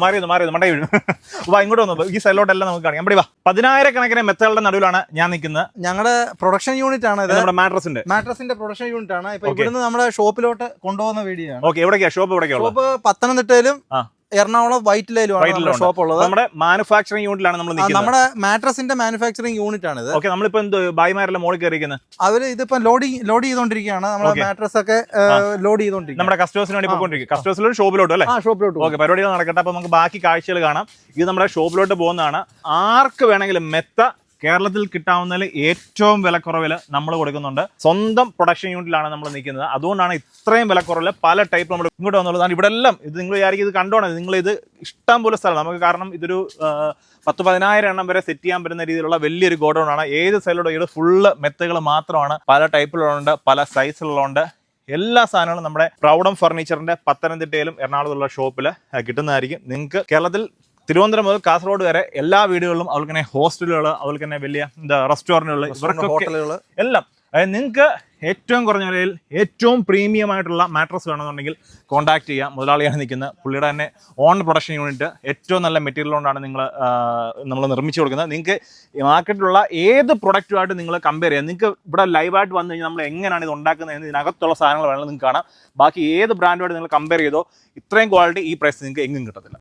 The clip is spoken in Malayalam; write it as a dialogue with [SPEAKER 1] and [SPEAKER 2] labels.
[SPEAKER 1] മാറി മണ്ടേ വീഴും. വാ ഇങ്ങോട്ട് വന്നു. ഈ സൈഡിലോട്ടെല്ലാം നമുക്ക് കാണാം. ഇവിടെ വാ. 10,000 മെത്തകളുടെ നടുവിലാണ് ഞാൻ നിൽക്കുന്നത്.
[SPEAKER 2] ഞങ്ങളുടെ പ്രൊഡക്ഷൻ യൂണിറ്റ് ആണ് ഇത്.
[SPEAKER 1] നമ്മുടെ മാട്രസിന്റെ
[SPEAKER 2] പ്രൊഡക്ഷൻ യൂണിറ്റ് ആണ്. ഇപ്പൊ ഇവിടുന്ന് നമ്മുടെ ഷോപ്പിലോട്ട് കൊണ്ടുപോകുന്ന വീഡിയോ ആണ്.
[SPEAKER 1] ഓക്കെ, എവിടേക്കാ ഷോപ്പ്?
[SPEAKER 2] ഷോപ്പ് പത്തനംതിട്ടയിലും എറണാകുളം വൈറ്റിലും ഷോപ്പ് ഉള്ളത്.
[SPEAKER 1] നമ്മുടെ മാനുഫാക്ചറിംഗ് യൂണിറ്റിലാണ് നമ്മൾ നിൽക്കുന്നത്.
[SPEAKER 2] നമ്മുടെ മാട്രസിന്റെ മാനുഫാക്ചറിംഗ് യൂണിറ്റ് ആണ് ഇത്.
[SPEAKER 1] ഓക്കെ, നമ്മളിപ്പോ ബായിമാരെല്ലാം മോളിൽ കയറിയിരിക്കുന്നത്.
[SPEAKER 2] അവര് ഇതിപ്പോ ലോഡ് ചെയ്തോണ്ടിരിക്കുകയാണ്. നമ്മുടെ മാട്രസ് ഒക്കെ ലോഡ് ചെയ്തോണ്ടിരിക്കും.
[SPEAKER 1] നമ്മുടെ കസ്റ്റമേഴ്സിന് വേണ്ടി പോയിക്കൊണ്ടിരിക്കും. കസ്റ്റമേഴ്സിലോട്ട് ഷോപ്പിലോട്ട് അല്ലേ?
[SPEAKER 2] ഷോപ്പിലോട്ട്.
[SPEAKER 1] ഓക്കെ, പരിപാടികൾ നടക്കട്ടെ. അപ്പൊ നമുക്ക് ബാക്കി കാഴ്ചകൾ കാണാം. ഇത് നമ്മുടെ ഷോപ്പിലോട്ട് പോകുന്നതാണ്. ആർക്ക് വേണമെങ്കിലും മെത്ത കേരളത്തിൽ കിട്ടാവുന്നതിൽ ഏറ്റവും വിലക്കുറവിൽ നമ്മൾ കൊടുക്കുന്നുണ്ട്. സ്വന്തം പ്രൊഡക്ഷൻ യൂണിറ്റിലാണ് നമ്മൾ നിൽക്കുന്നത്. അതുകൊണ്ടാണ് ഇത്രയും വിലക്കുറവിൽ പല ടൈപ്പ് നമ്മൾ ഇങ്ങോട്ട് വന്നുള്ളത്. ഇവിടെ എല്ലാം ഇത് നിങ്ങൾ വിചാരിക്കും ഇത് കണ്ടോണം, നിങ്ങൾ ഇത് ഇഷ്ടം പോലെ സ്ഥലം നമുക്ക്. കാരണം ഇതൊരു 10,000 എണ്ണം വരെ സെറ്റ് ചെയ്യാൻ പറ്റുന്ന രീതിയിലുള്ള വലിയൊരു ഗോഡൗൺ ആണ്. ഏത് സൈഡിലൂടെ ഇത് ഫുള്ള് മെത്തകൾ മാത്രമാണ്. പല ടൈപ്പിലുണ്ട്, പല സൈസിലുണ്ട്. എല്ലാ സാധനങ്ങളും നമ്മുടെ പ്രൗഡം ഫർണിച്ചറിന്റെ പത്തനംതിട്ടയിലും എറണാകുളത്തുള്ള ഷോപ്പിൽ കിട്ടുന്നതായിരിക്കും. നിങ്ങൾക്ക് കേരളത്തിൽ തിരുവനന്തപുരം മുതൽ കാസർഗോഡ് വരെ എല്ലാ വീടുകളിലും, അതുപോലെ തന്നെ ഹോസ്റ്റലുകൾ, അതുപോലെ തന്നെ വലിയ റെസ്റ്റോറൻറ്റുകൾ, ഇവർക്കൊക്കെ എല്ലാം അതായത് നിങ്ങൾക്ക് ഏറ്റവും കുറഞ്ഞ വിലയിൽ ഏറ്റവും പ്രീമിയം ആയിട്ടുള്ള മാട്രസ് വേണമെന്നുണ്ടെങ്കിൽ കോൺടാക്ട് ചെയ്യാം. മുതലാളിയാണ് നിൽക്കുന്നത്. പുള്ളിയുടെ തന്നെ ഓൺ പ്രൊഡക്ഷൻ യൂണിറ്റ് ഏറ്റവും നല്ല മെറ്റീരിയൽ കൊണ്ടാണ് നമ്മൾ നിർമ്മിച്ചു കൊടുക്കുന്നത്. നിങ്ങൾക്ക് മാർക്കറ്റിലുള്ള ഏത് പ്രൊഡക്റ്റുമായിട്ട് നിങ്ങൾ കമ്പയർ ചെയ്യാം. നിങ്ങൾക്ക് ഇവിടെ ലൈവായിട്ട് വന്നു കഴിഞ്ഞാൽ നമ്മൾ എങ്ങനെയാണ് ഇത് ഉണ്ടാക്കുന്നത് എന്ന് ഇതിനകത്തുള്ള സാധനങ്ങൾ വേണമെങ്കിൽ നിങ്ങൾക്ക് കാണാം. ബാക്കി ഏത് ബ്രാൻഡുമായിട്ട് നിങ്ങൾ കമ്പയർ ചെയ്തോ ഇത്രയും ക്വാളിറ്റി ഈ പ്രൈസ് നിങ്ങൾക്ക് എങ്ങും കിട്ടത്തില്ല.